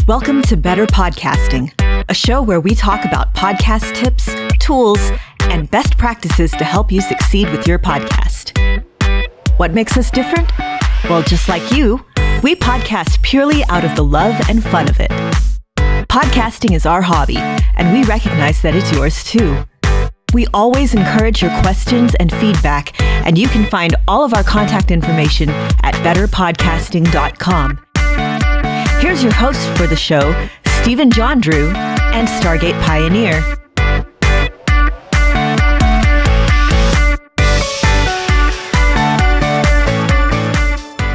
Welcome to Better Podcasting, a show where we talk about podcast tips, tools, and best practices to help you succeed with your podcast. What makes us different? Well, just like you, we podcast purely out of the love and fun of it. Podcasting is our hobby, and we recognize that it's yours too. We always encourage your questions and feedback, and you can find all of our contact information at betterpodcasting.com. Here's your host for the show, Stephen John Drew and Stargate Pioneer.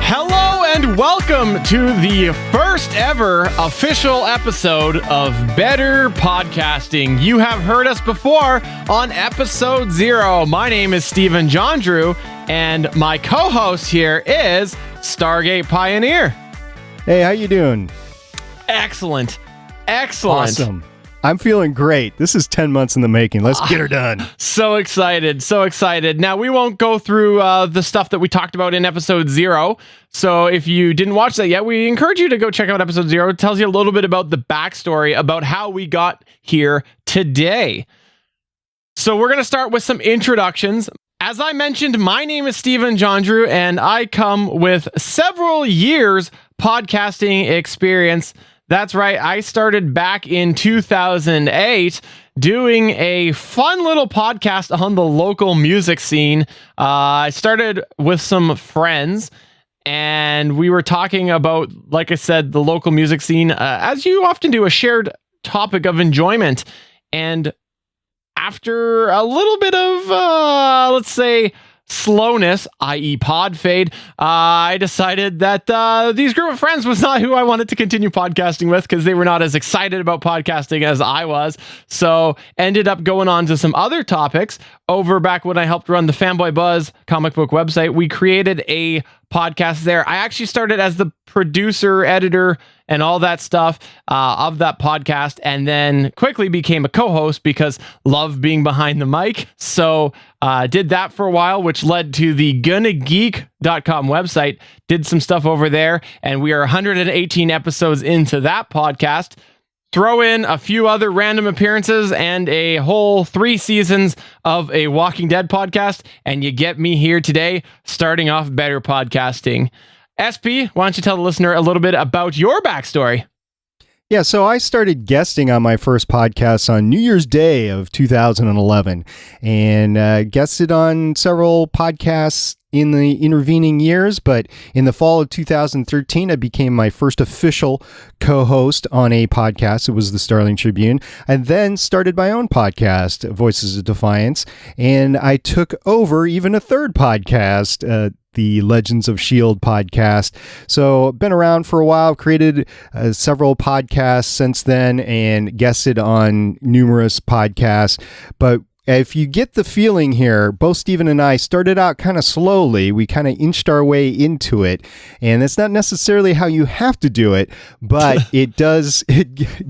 Hello and welcome to the first ever official episode of Better Podcasting. You have heard us before on episode 0. My name is Stephen John Drew, and my co-host here is Stargate Pioneer. Hey, how you doing? Excellent. Awesome. I'm feeling great. This is 10 months in the making. Let's get her done. So excited. Now, we won't go through the stuff that we talked about in episode 0. So if you didn't watch that yet, we encourage you to go check out episode 0. It tells you a little bit about the backstory about how we got here today. So we're going to start with some introductions. As I mentioned, my name is Stephen John Drew, and I come with several years podcasting experience. That's right. I started back in 2008 doing a fun little podcast on the local music scene. I started with some friends, and we were talking about, like I said, the local music scene, as you often do, a shared topic of enjoyment. And after a little bit of, let's say, slowness, i.e. pod fade, I decided that these group of friends was not who I wanted to continue podcasting with, because they were not as excited about podcasting as I was. So ended up going on to some other topics. Over back when I helped run the Fanboy Buzz comic book website, we created a podcast there. I actually started as the producer, editor, and all that stuff of that podcast, and then quickly became a co-host because love being behind the mic. So did that for a while, which led to the gonnageek.com website. Did some stuff over there, and we are 118 episodes into that podcast. Throw in a few other random appearances and a whole 3 seasons of a Walking Dead podcast, and you get me here today, starting off Better Podcasting. SP, why don't you tell the listener a little bit about your backstory? Yeah, so I started guesting on my first podcast on New Year's Day of 2011, and guested on several podcasts in the intervening years, but in the fall of 2013, I became my first official co-host on a podcast. It was the Tribune. I then started my own podcast, Voices of Defiance, and I took over even a third podcast, the Legends of S.H.I.E.L.D. podcast. So been around for a while, created several podcasts since then, and guested on numerous podcasts. But if you get the feeling here, both Stephen and I started out kind of slowly. We kind of inched our way into it, and it's not necessarily how you have to do it, but it does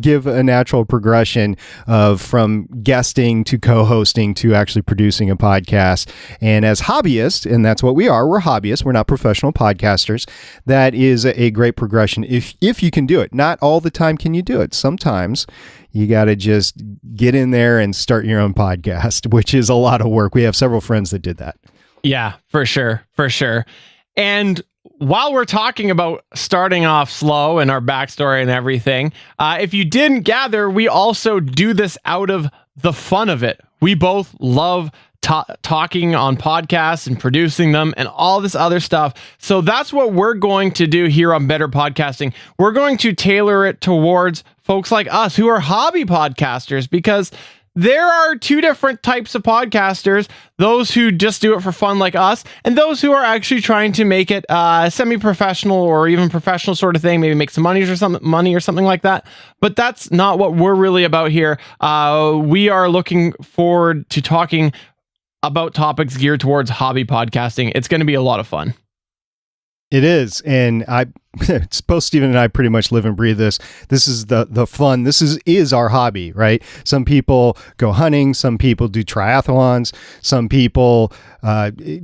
give a natural progression of from guesting to co-hosting to actually producing a podcast. And as hobbyists, and that's what we are, we're hobbyists, we're not professional podcasters, that is a great progression if you can do it. Not all the time can you do it. Sometimes you got to just get in there and start your own podcast, which is a lot of work. We have several friends that did that. Yeah, for sure. And while we're talking about starting off slow and our backstory and everything, if you didn't gather, we also do this out of the fun of it. We both love talking on podcasts and producing them and all this other stuff. So that's what we're going to do here on Better Podcasting. We're going to tailor it towards folks like us who are hobby podcasters, because there are 2 different types of podcasters: those who just do it for fun like us, and those who are actually trying to make it semi-professional or even professional sort of thing, maybe make some money or something like that. But that's not what we're really about here. We are looking forward to talking about topics geared towards hobby podcasting. It's going to be a lot of fun. It is, and both Stephen and I pretty much live and breathe this. This is the fun. This is our hobby, right? Some people go hunting. Some people do triathlons. Some people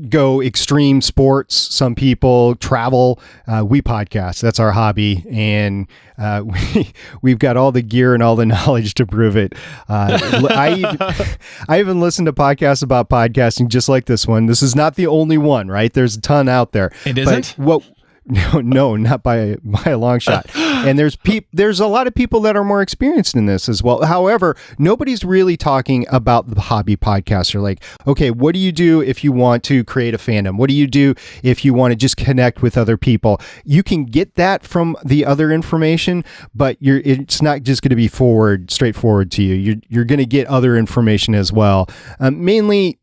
go extreme sports. Some people travel. We podcast. That's our hobby. And we've got all the gear and all the knowledge to prove it. I even listened to podcasts about podcasting just like this one. This is not the only one, right? There's a ton out there. It isn't? No, not by a long shot. And there's a lot of people that are more experienced in this as well. However, nobody's really talking about the hobby podcaster. Like, okay, what do you do if you want to create a fandom? What do you do if you want to just connect with other people? You can get that from the other information, but it's not just going to be straightforward to you. You're going to get other information as well. Mainly,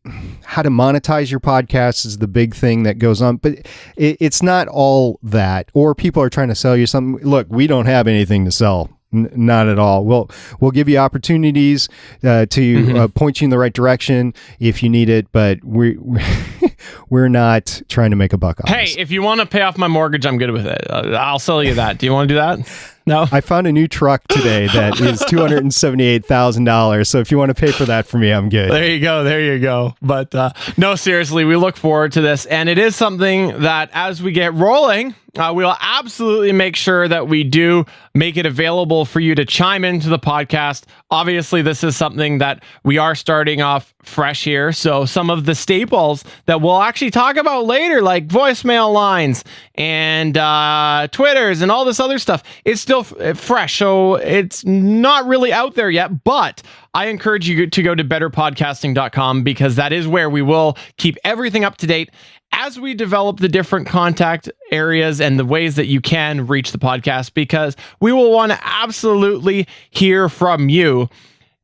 how to monetize your podcast is the big thing that goes on, but it's not all that. Or people are trying to sell you something. Look, we don't have anything to sell. Not at all. We'll give you opportunities to point you in the right direction if you need it, but we're not trying to make a buck on this. Hey, if you want to pay off my mortgage, I'm good with it. I'll sell you that. Do you want to do that? No. I found a new truck today that is $278,000. So if you want to pay for that for me, I'm good. There you go. But no, seriously, we look forward to this. And it is something that as we get rolling, we'll absolutely make sure that we do make it available for you to chime into the podcast. Obviously, this is something that we are starting off fresh here. So some of the staples that we'll actually talk about later, like voicemail lines and Twitters and all this other stuff, it's still fresh. So it's not really out there yet, but I encourage you to go to betterpodcasting.com because that is where we will keep everything up to date as we develop the different contact areas and the ways that you can reach the podcast, because we will want to absolutely hear from you.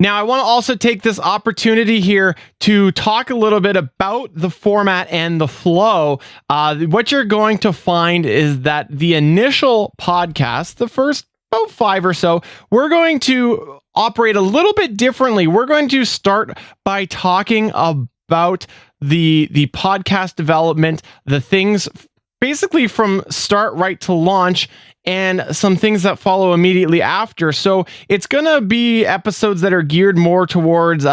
Now, I want to also take this opportunity here to talk a little bit about the format and the flow. What you're going to find is that the initial podcast, the first about 5 or so, we're going to operate a little bit differently. We're going to start by talking about the podcast development, the things basically from start right to launch, and some things that follow immediately after. So it's going to be episodes that are geared more towards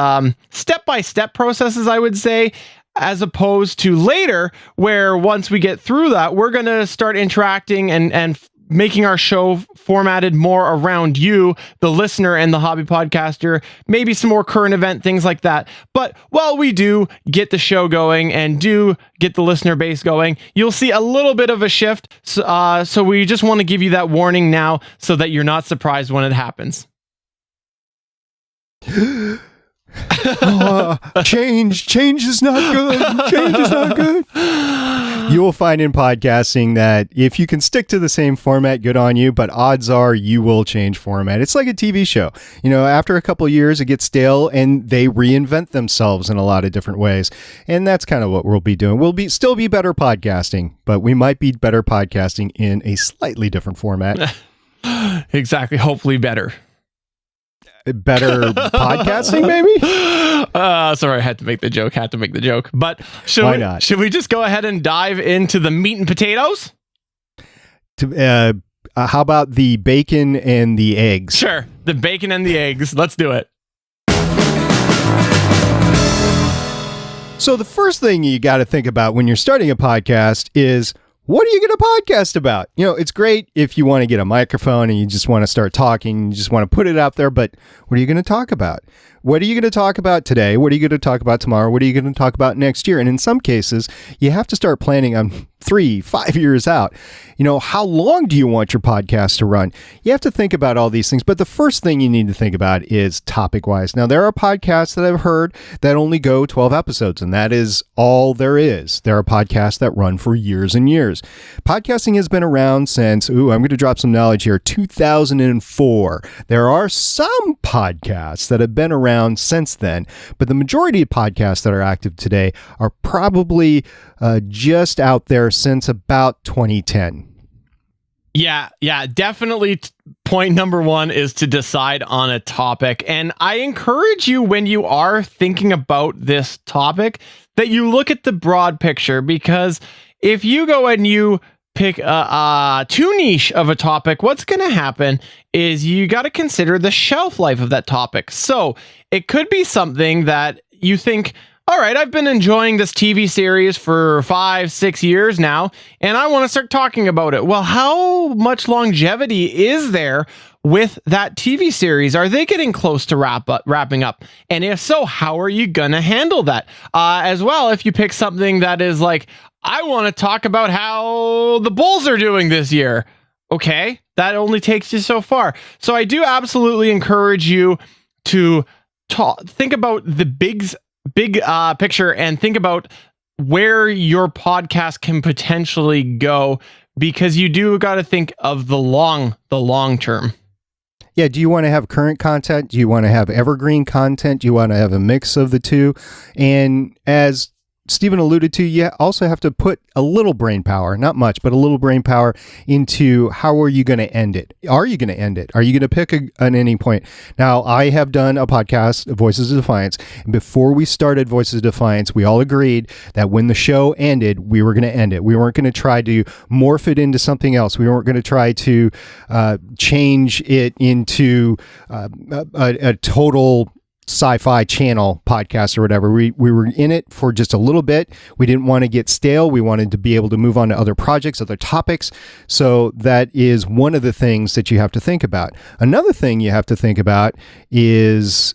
step-by-step processes, I would say, as opposed to later, where once we get through that, we're going to start interacting and making our show formatted more around you, the listener and the hobby podcaster, maybe some more current event, things like that. But while we do get the show going and do get the listener base going, you'll see a little bit of a shift. So we just want to give you that warning now so that you're not surprised when it happens. Change is not good. Change is not good. You will find in podcasting that if you can stick to the same format, good on you, but odds are you will change format. It's like a TV show. You know, after a couple of years, it gets stale and they reinvent themselves in a lot of different ways. And that's kind of what we'll be doing. We'll still be better podcasting, but we might be better podcasting in a slightly different format. Exactly. Hopefully better podcasting, maybe? Sorry, I had to make the joke. But why not? Should we just go ahead and dive into the meat and potatoes? How about the bacon and the eggs? Sure, the bacon and the eggs. Let's do it. So the first thing you got to think about when you're starting a podcast is, what are you going to podcast about? You know, it's great if you want to get a microphone and you just want to start talking, you just want to put it out there, but what are you going to talk about? What are you going to talk about today? What are you going to talk about tomorrow? What are you going to talk about next year? And in some cases, you have to start planning on 3-5 years out. You know, how long do you want your podcast to run? You have to think about all these things. But the first thing you need to think about is topic-wise. Now, there are podcasts that I've heard that only go 12 episodes, and that is all there is. There are podcasts that run for years and years. Podcasting has been around since, I'm going to drop some knowledge here, 2004. There are some podcasts that have been around since then, but the majority of podcasts that are active today are probably just out there since about 2010. Yeah, definitely. Point number one is to decide on a topic. And I encourage you, when you are thinking about this topic, that you look at the broad picture, because if you go and you pick too niche of a topic, what's going to happen is you got to consider the shelf life of that topic. So it could be something that you think, all right, I've been enjoying this TV series for 5-6 years now, and I want to start talking about it. Well, how much longevity is there with that TV series? Are they getting close to wrapping up? And if so, how are you going to handle that? As well, if you pick something that is like, I want to talk about how the Bulls are doing this year. Okay, that only takes you so far. So I do absolutely encourage you to think about the big picture and think about where your podcast can potentially go, because you do got to think of the long term. Yeah, do you want to have current content? Do you want to have evergreen content? Do you want to have a mix of the two? And as Stephen alluded to, you also have to put a little brain power, not much, but a little brain power into how are you going to end it? Are you going to end it? Are you going to pick an ending point? Now, I have done a podcast, Voices of Defiance, and before we started Voices of Defiance, we all agreed that when the show ended, we were going to end it. We weren't going to try to morph it into something else. We weren't going to try to change it into a total sci-fi channel podcast or whatever. We were in it for just a little bit. We didn't want to get stale. We wanted to be able to move on to other projects, other topics. So that is one of the things that you have to think about. Another thing you have to think about is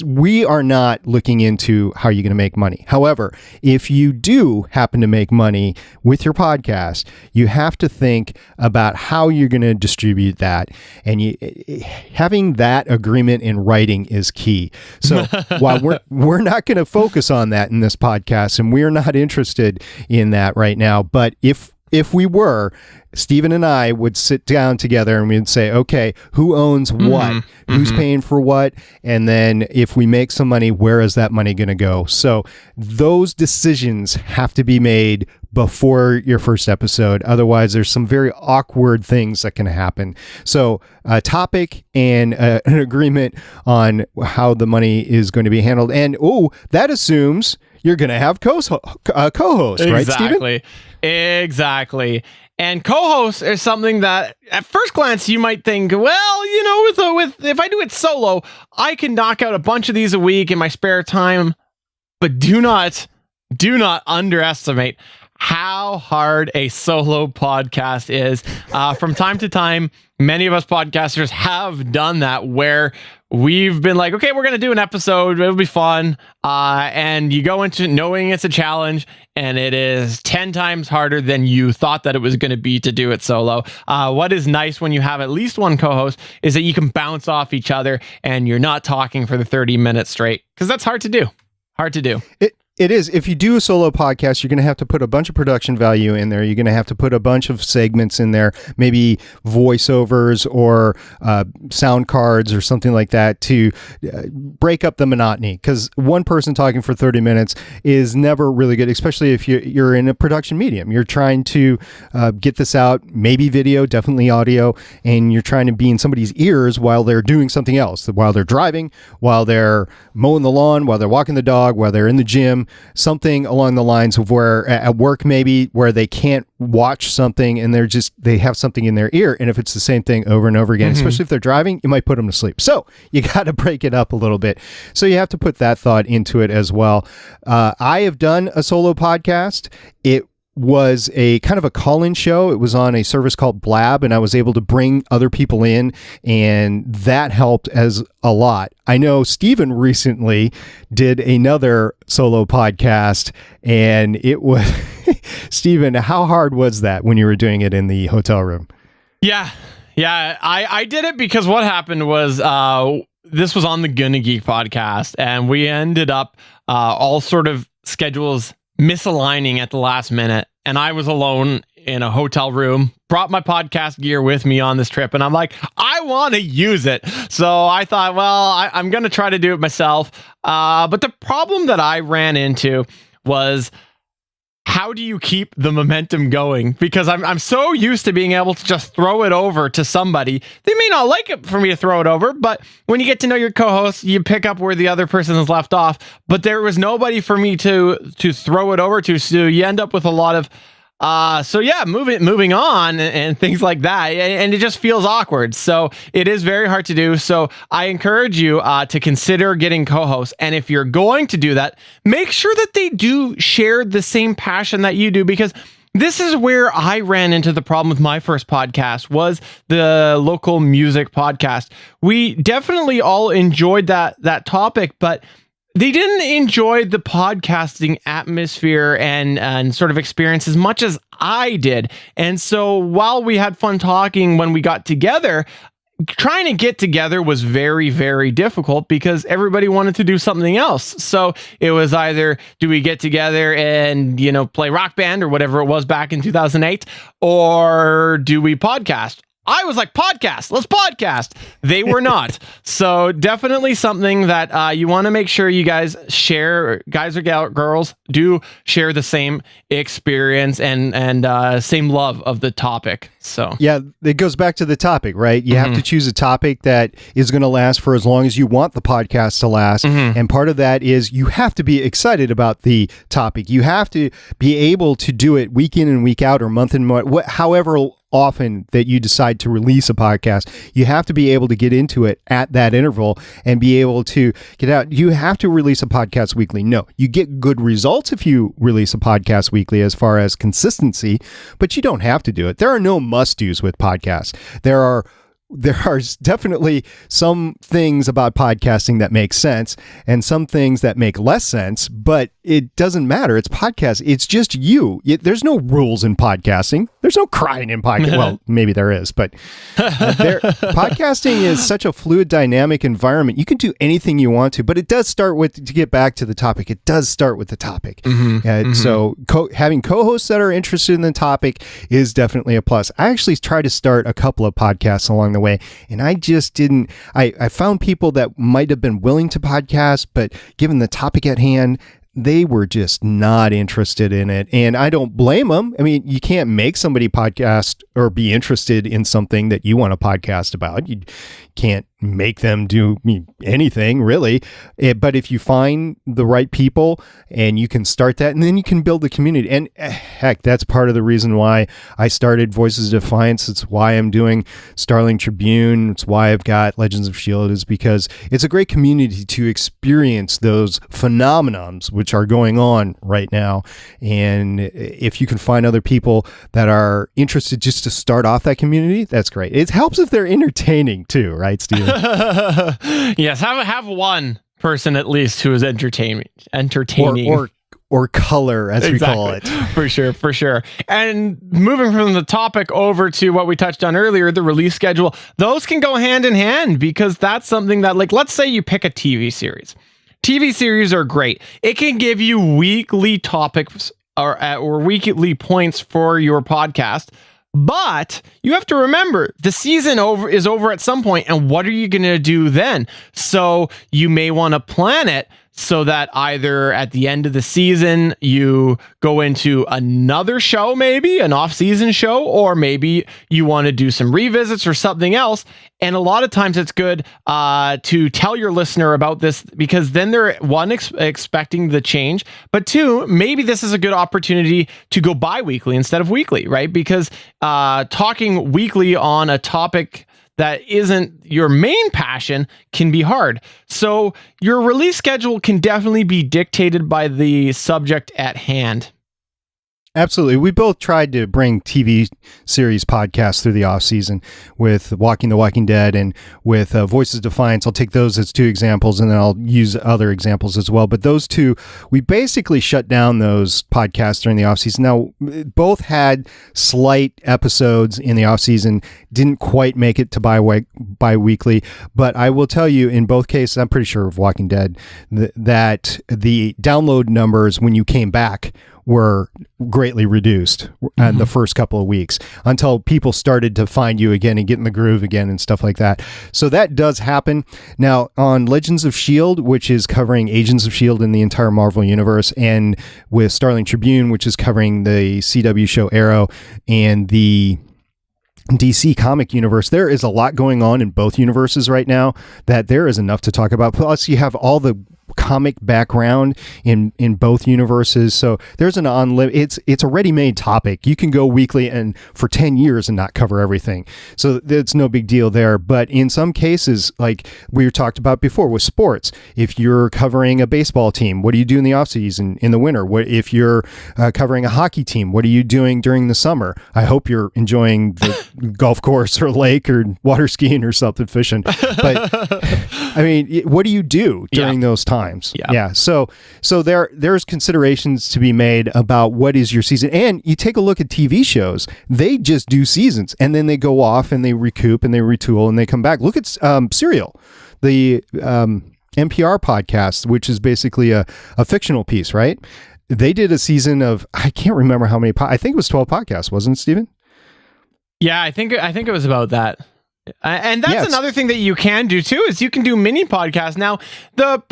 we are not looking into how you're going to make money. However, if you do happen to make money with your podcast, you have to think about how you're going to distribute that. And having that agreement in writing is key. So while we're not going to focus on that in this podcast, and we're not interested in that right now, but if we were, Stephen and I would sit down together and we'd say, okay, who owns what? Who's paying for what? And then if we make some money, where is that money going to go? So those decisions have to be made before your first episode. Otherwise, there's some very awkward things that can happen. So a topic and an agreement on how the money is going to be handled. And, that assumes you're going to have co-host, right, Stephen? Exactly. And co-host is something that at first glance you might think, well, with if I do it solo, I can knock out a bunch of these a week in my spare time. But do not underestimate how hard a solo podcast is. From time to time, many of us podcasters have done that, where we've been like, okay, we're going to do an episode. It'll be fun. And you go into knowing it's a challenge, and it is 10 times harder than you thought that it was going to be to do it solo. What is nice when you have at least one co-host is that you can bounce off each other and you're not talking for the 30 minutes straight, because that's hard to do. It is. If you do a solo podcast, you're going to have to put a bunch of production value in there. You're going to have to put a bunch of segments in there, maybe voiceovers or sound cards or something like that to break up the monotony. Because one person talking for 30 minutes is never really good, especially if you're in a production medium. You're trying to get this out, maybe video, definitely audio, and you're trying to be in somebody's ears while they're doing something else, while they're driving, while they're mowing the lawn, while they're walking the dog, while they're in the gym. Something along the lines of where at work, maybe where they can't watch something and they have something in their ear. And if it's the same thing over and over again, especially if they're driving, you might put them to sleep. So you got to break it up a little bit. So you have to put that thought into it as well. I have done a solo podcast. It was a kind of a call-in show. It was on a service called Blab, and I was able to bring other people in, and that helped as a lot. I know Stephen recently did another solo podcast, and it was Stephen, how hard was that when you were doing it in the hotel room? Yeah. I did it because what happened was this was on the Gonna Geek podcast, and we ended up all sort of schedules misaligning at the last minute, and I was alone in a hotel room, brought my podcast gear with me on this trip, and I'm like, I want to use it. So I thought, well, I'm going to try to do it myself. But the problem that I ran into was how do you keep the momentum going? Because I'm so used to being able to just throw it over to somebody. They may not like it for me to throw it over, but when you get to know your co-host, you pick up where the other person has left off. But there was nobody for me to throw it over to, so you end up with a lot of moving on and things like that, and it just feels awkward. So it is very hard to do. So I encourage you to consider getting co-hosts, and if you're going to do that, make sure that they do share the same passion that you do, because this is where I ran into the problem with my first podcast, was the local music podcast. We definitely all enjoyed that topic, but they didn't enjoy the podcasting atmosphere and sort of experience as much as I did. And so while we had fun talking when we got together, trying to get together was very, very difficult because everybody wanted to do something else. So it was either, do we get together and, play Rock Band or whatever it was back in 2008, or do we podcast? I was like, podcast, let's podcast. They were not. So definitely something that you want to make sure you guys share, guys or girls, do share the same experience and same love of the topic. So yeah, it goes back to the topic, right? You have to choose a topic that is going to last for as long as you want the podcast to last. And part of that is you have to be excited about the topic. You have to be able to do it week in and week out, or month in, however often that you decide to release a podcast. You have to be able to get into it at that interval and be able to get out. You have to release a podcast weekly. No, you get good results if you release a podcast weekly as far as consistency, but you don't have to do it. There are no must-dos with podcasts. There are definitely some things about podcasting that make sense and some things that make less sense, but it doesn't matter. It's podcast. It's just you. There's no rules in podcasting. There's no crying in podcasting. Well, maybe there is, but podcasting is such a fluid, dynamic environment. You can do anything you want to, but it does start with, to get back to the topic, it does start with the topic. So having co-hosts that are interested in the topic is definitely a plus. I actually tried to start a couple of podcasts along the way, and I just didn't. I found people that might have been willing to podcast, but given the topic at hand, they were just not interested in it. And I don't blame them. I mean, you can't make somebody podcast or be interested in something that you want to podcast about. You can't make them do anything, really. But if you find the right people and you can start that, and then you can build the community. And heck, that's part of the reason why I started Voices of Defiance. It's why I'm doing Starling Tribune. It's why I've got Legends of S.H.I.E.L.D. is because it's a great community to experience those phenomenons which are going on right now. And if you can find other people that are interested just to start off that community, that's great. It helps if they're entertaining too, right, Steve? Yes, have one person at least who is entertaining or color, as we call it. For sure. And moving from the topic over to what we touched on earlier, the release schedule, those can go hand in hand, because that's something that, like, let's say you pick a TV series. TV series are great. It can give you weekly topics or weekly points for your podcast. But you have to remember, the season is over at some point, and what are you going to do then? So you may want to plan it so that either at the end of the season you go into another show, maybe an off-season show, or maybe you want to do some revisits or something else. And a lot of times it's good to tell your listener about this, because then they're, one, expecting the change, but two, maybe this is a good opportunity to go bi-weekly instead of weekly, right? Because talking weekly on a topic that isn't your main passion can be hard. So your release schedule can definitely be dictated by the subject at hand. Absolutely. We both tried to bring TV series podcasts through the off season with Walking the Walking Dead and with Voices of Defiance. I'll take those as two examples, and then I'll use other examples as well. But those two, we basically shut down those podcasts during the off season. Now, both had slight episodes in the off season, didn't quite make it to bi-weekly. But I will tell you, in both cases, I'm pretty sure of Walking Dead, that the download numbers when you came back were greatly reduced in the first couple of weeks until people started to find you again and get in the groove again and stuff like that. So that does happen. Now, on Legends of S.H.I.E.L.D., which is covering Agents of S.H.I.E.L.D. in the entire Marvel Universe, and with Starling Tribune, which is covering the CW show Arrow and the DC comic universe, there is a lot going on in both universes right now that there is enough to talk about. Plus, you have all the comic background in both universes, so there's an it's a ready-made topic. You can go weekly and for 10 years and not cover everything, so it's no big deal there. But in some cases, like we talked about before with sports, if you're covering a baseball team, what do you do in the off season in the winter? What if you're covering a hockey team, what are you doing during the summer? I hope you're enjoying the golf course or lake or water skiing or something, fishing, but I mean, what do you do during those times? Yeah. So there's considerations to be made about what is your season. And you take a look at TV shows, they just do seasons and then they go off and they recoup and they retool and they come back. Look at Serial, the NPR podcast, which is basically a fictional piece, right? They did a season of, I can't remember how many, I think it was 12 podcasts, wasn't it, Stephen? Yeah, I think it was about that. And that's another thing that you can do too, is you can do mini podcasts. Now, the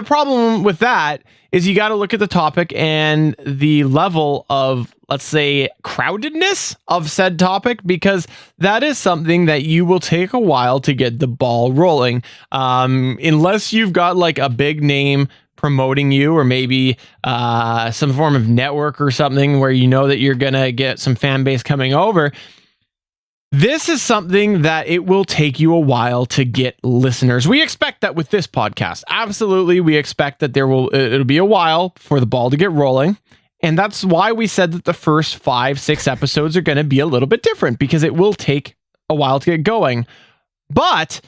problem with that is you got to look at the topic and the level of, let's say, crowdedness of said topic, because that is something that you will take a while to get the ball rolling. Unless you've got like a big name promoting you, or maybe some form of network or something where you know that you're going to get some fan base coming over. This is something that it will take you a while to get listeners. We expect that with this podcast. Absolutely. We expect that it'll be a while for the ball to get rolling. And that's why we said that the first 5-6 episodes are going to be a little bit different, because it will take a while to get going. But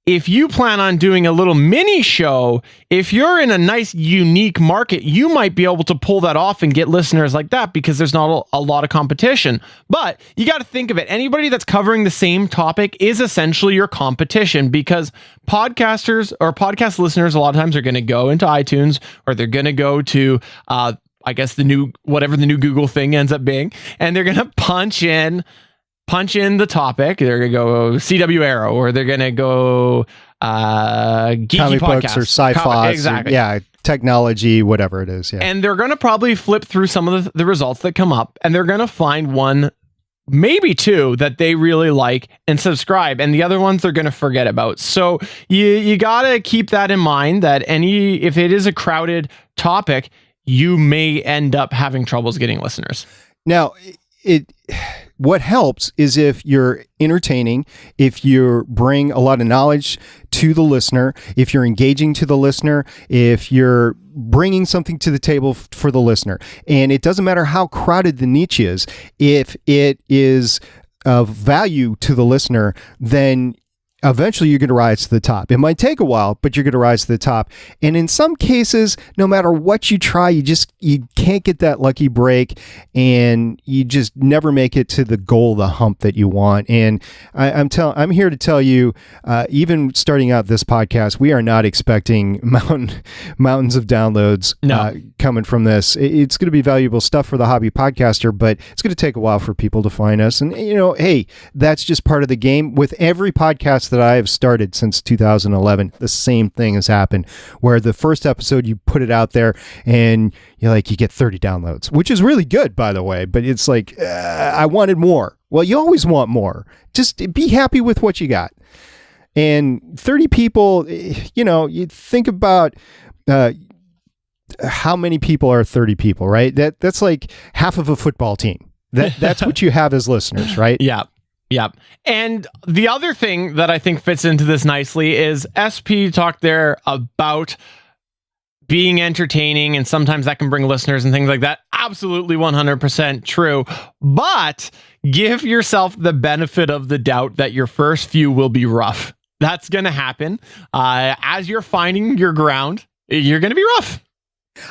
if you plan on doing a little mini show, if you're in a nice, unique market, you might be able to pull that off and get listeners like that, because there's not a lot of competition. But you got to think of it. Anybody that's covering the same topic is essentially your competition, because podcasters or podcast listeners a lot of times are going to go into iTunes, or they're going to go to, I guess, whatever the new Google thing ends up being, and they're going to punch in the topic. They're going to go CW Arrow, or they're going to go geeky comic podcast books or sci-fi. Exactly. Technology, whatever it is. Yeah. And they're going to probably flip through some of the results that come up, and they're going to find one, maybe two, that they really like and subscribe, and the other ones they're going to forget about. So you got to keep that in mind, that if it is a crowded topic, you may end up having troubles getting listeners. Now, what helps is if you're entertaining, if you bring a lot of knowledge to the listener, if you're engaging to the listener, if you're bringing something to the table for the listener. And it doesn't matter how crowded the niche is, if it is of value to the listener, then eventually you're going to rise to the top. It might take a while, but you're going to rise to the top. And in some cases, no matter what you try, you can't get that lucky break, and you just never make it to the goal, the hump that you want. And I'm here to tell you, even starting out this podcast, we are not expecting mountains of downloads coming from this. It's going to be valuable stuff for the hobby podcaster, but it's going to take a while for people to find us. And hey, that's just part of the game. With every podcast that I have started since 2011, the same thing has happened, where the first episode, you put it out there and you get 30 downloads, which is really good, by the way, but it's like, I wanted more. Well, you always want more. Just be happy with what you got. And 30 people, you think about how many people are 30 people, right? That's like half of a football team. That's what you have as listeners, right? Yeah. Yep. And the other thing that I think fits into this nicely is SP talked there about being entertaining, and sometimes that can bring listeners and things like that. Absolutely 100% true. But give yourself the benefit of the doubt that your first few will be rough. That's going to happen. As you're finding your ground, you're going to be rough.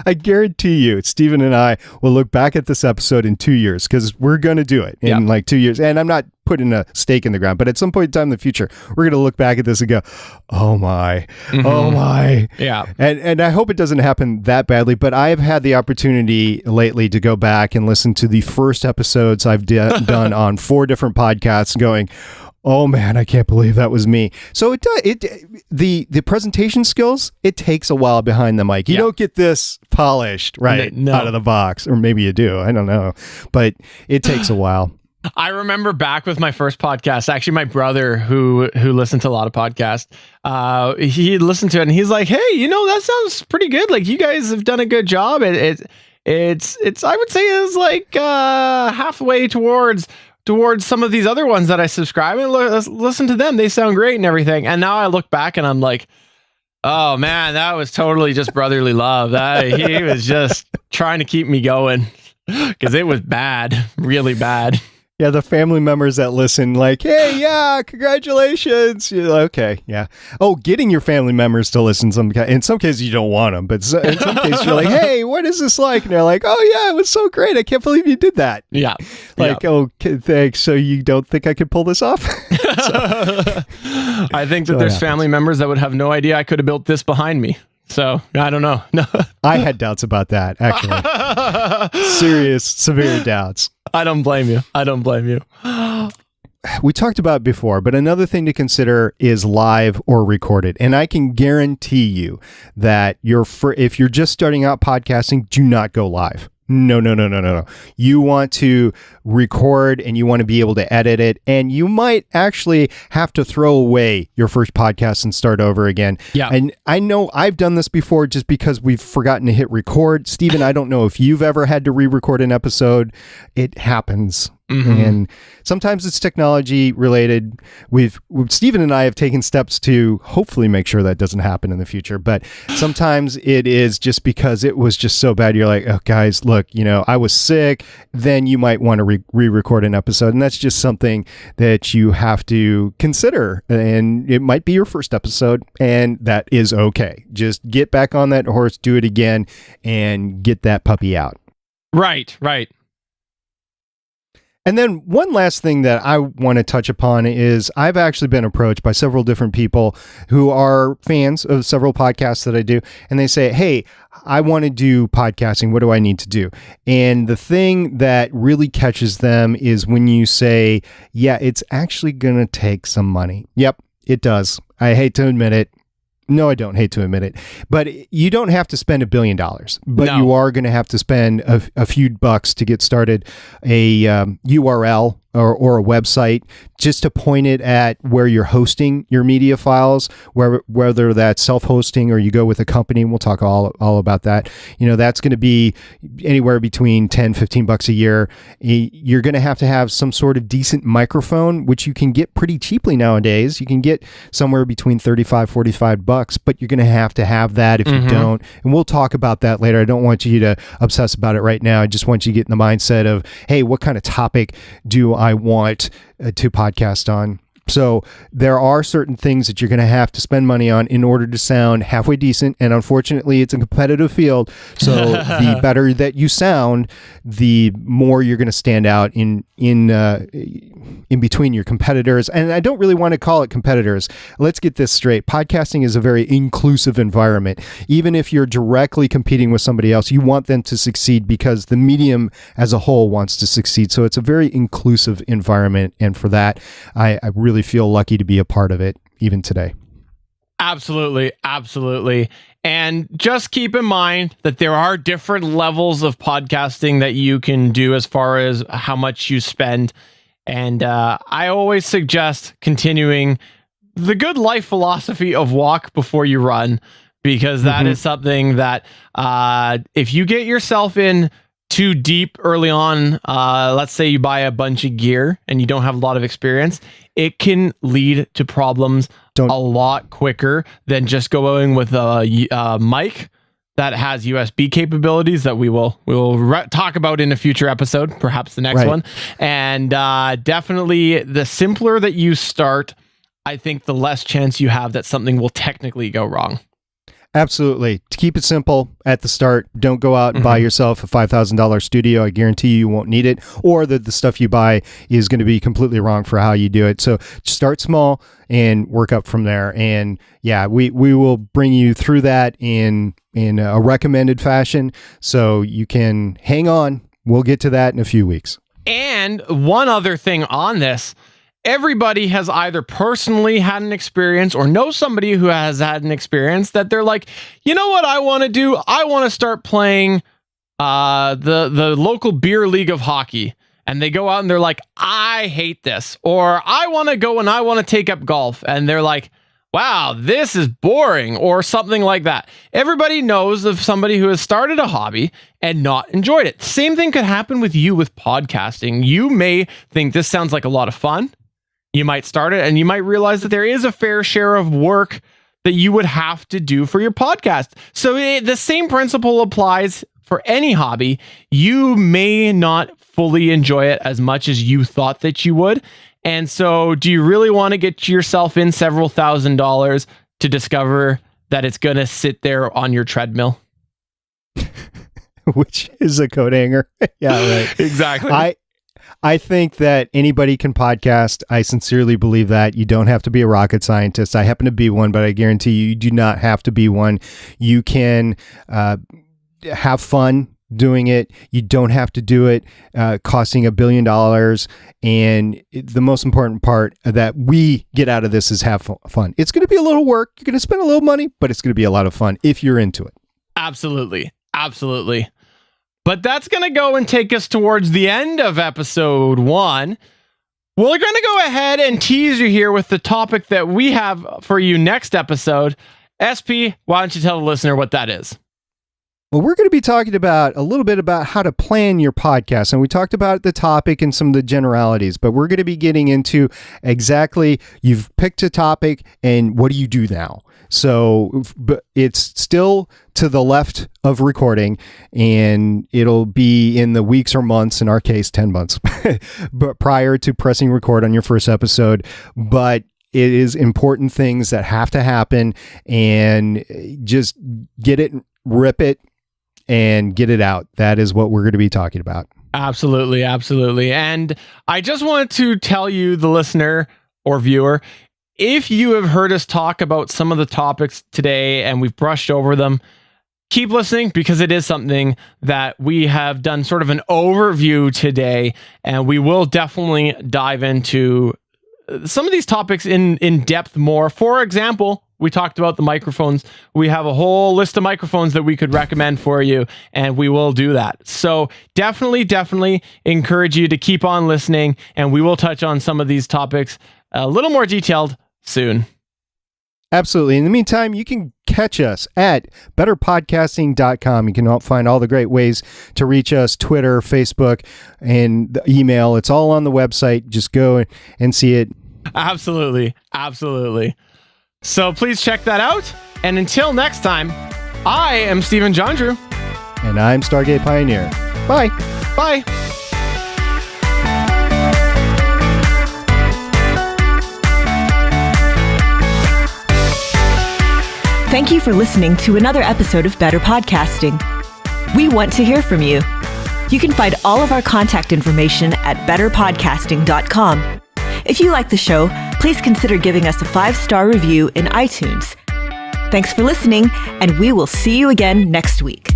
I guarantee you, Stephen and I will look back at this episode in 2 years, because we're going to do it in like 2 years. And I'm not putting a stake in the ground, but at some point in time in the future, we're going to look back at this and go, oh my, oh my. Yeah. And I hope it doesn't happen that badly, but I have had the opportunity lately to go back and listen to the first episodes I've done on 4 different podcasts, going, oh man, I can't believe that was me. So the presentation skills, it takes a while behind the mic. You don't get this polished out of the box, or maybe you do. I don't know, but it takes a while. I remember back with my first podcast, actually my brother who listened to a lot of podcasts, he listened to it and he's like, hey, that sounds pretty good. Like, you guys have done a good job. It's I would say is like halfway towards some of these other ones that I subscribe and listen to them. They sound great and everything. And now I look back and I'm like, oh man, that was totally just brotherly love. He was just trying to keep me going, because it was bad, really bad. Yeah, the family members that listen, like, hey, yeah, congratulations. You're like, okay, yeah. Oh, getting your family members to listen. In some cases, you don't want them, but in some cases, you're like, hey, what is this like? And they're like, oh, yeah, it was so great. I can't believe you did that. Yeah. Like, oh, thanks. So you don't think I could pull this off? I think that there's family members that would have no idea I could have built this behind me. So I don't know. No, I had doubts about that, actually. Serious, severe doubts. I don't blame you. We talked about it before, but another thing to consider is live or recorded. And I can guarantee you that if you're just starting out podcasting, do not go live. No. You want to record and you want to be able to edit it. And you might actually have to throw away your first podcast and start over again. Yeah. And I know I've done this before just because we've forgotten to hit record. Stephen, I don't know if you've ever had to re-record an episode. It happens. And sometimes it's technology related. Stephen and I have taken steps to hopefully make sure that doesn't happen in the future. But sometimes it is just because it was just so bad. You're like, oh, guys, look, I was sick. Then you might want to re-record an episode. And that's just something that you have to consider. And it might be your first episode, and that is okay. Just get back on that horse, do it again, and get that puppy out. Right. And then one last thing that I want to touch upon is I've actually been approached by several different people who are fans of several podcasts that I do. And they say, hey, I want to do podcasting. What do I need to do? And the thing that really catches them is when you say, yeah, it's actually going to take some money. Yep, it does. I hate to admit it. No, I don't hate to admit it, but you don't have to spend $1 billion, but you are going to have to spend a few bucks to get started, a URL or a website, just to point it at where you're hosting your media files, whether that's self-hosting or you go with a company. And we'll talk all about that. That's going to be anywhere between $10-15 a year. You're going to have some sort of decent microphone, which you can get pretty cheaply nowadays. You can get somewhere between $35-45, but you're going to have that if you don't. And we'll talk about that later. I don't want you to obsess about it right now. I just want you to get in the mindset of, hey, what kind of topic do I want to podcast on? So there are certain things that you're going to have to spend money on in order to sound halfway decent. And unfortunately, it's a competitive field. So the better that you sound, the more you're going to stand out in between your competitors. And I don't really want to call it competitors. Let's get this straight. Podcasting is a very inclusive environment. Even if you're directly competing with somebody else, you want them to succeed because the medium as a whole wants to succeed. So it's a very inclusive environment. And for that, I really feel lucky to be a part of it even today. Absolutely. And just keep in mind that there are different levels of podcasting that you can do as far as how much you spend. And I always suggest continuing the good life philosophy of walk before you run, because that is something that if you get yourself in too deep early on, let's say you buy a bunch of gear and you don't have a lot of experience, it can lead to problems a lot quicker than just going with a mic that has USB capabilities that we will talk about in a future episode, perhaps the next one. And definitely the simpler that you start, I think the less chance you have that something will technically go wrong. Absolutely. To keep it simple at the start, don't go out and buy yourself a $5,000 studio. I guarantee you won't need it, or that the stuff you buy is going to be completely wrong for how you do it. So start small and work up from there. And yeah, we will bring you through that in a recommended fashion, so you can hang on. We'll get to that in a few weeks. And one other thing on this, everybody has either personally had an experience or knows somebody who has had an experience that they're like, you know what I want to do? I want to start playing the local beer league of hockey. And they go out and they're like, I hate this. Or I want to go and I want to take up golf. And they're like, wow, this is boring, or something like that. Everybody knows of somebody who has started a hobby and not enjoyed it. Same thing could happen with you with podcasting. You may think this sounds like a lot of fun. You might start it and you might realize that there is a fair share of work that you would have to do for your podcast. So the same principle applies for any hobby. You may not fully enjoy it as much as you thought that you would. And so do you really want to get yourself in several $1,000s to discover that it's going to sit there on your treadmill? Which is a coat hanger. Yeah, right. Exactly. I think that anybody can podcast. I sincerely believe that. You don't have to be a rocket scientist. I happen to be one, but I guarantee you do not have to be one. You can have fun doing it. You don't have to do it costing $1 billion. And the most important part that we get out of this is have fun. It's going to be a little work. You're going to spend a little money, but it's going to be a lot of fun if you're into it. Absolutely. Absolutely. But that's going to go and take us towards the end of episode 1. We're going to go ahead and tease you here with the topic that we have for you next episode. SP, why don't you tell the listener what that is? Well, we're going to be talking about a little bit about how to plan your podcast. And we talked about the topic and some of the generalities, but we're going to be getting into exactly, you've picked a topic and what do you do now? So, but it's still to the left of recording, and it'll be in the weeks or months, in our case, 10 months, but prior to pressing record on your first episode. But it is important things that have to happen, and just get it, rip it, and get it out. That is what we're going to be talking about. Absolutely. Absolutely. And I just wanted to tell you, the listener or viewer, if you have heard us talk about some of the topics today and we've brushed over them, keep listening, because it is something that we have done sort of an overview today, and we will definitely dive into some of these topics in depth more. For example, we talked about the microphones. We have a whole list of microphones that we could recommend for you, and we will do that. So definitely encourage you to keep on listening, and we will touch on some of these topics a little more detailed soon. Absolutely. In the meantime, you can catch us at betterpodcasting.com. You can find all the great ways to reach us: Twitter, Facebook, and the email. It's all on the website. Just go and see it. Absolutely. So please check that out. And until next time, I am Stephen John Drew. And I'm Stargate Pioneer. Bye. Bye. Thank you for listening to another episode of Better Podcasting. We want to hear from you. You can find all of our contact information at betterpodcasting.com. If you like the show, please consider giving us a 5-star review in iTunes. Thanks for listening, and we will see you again next week.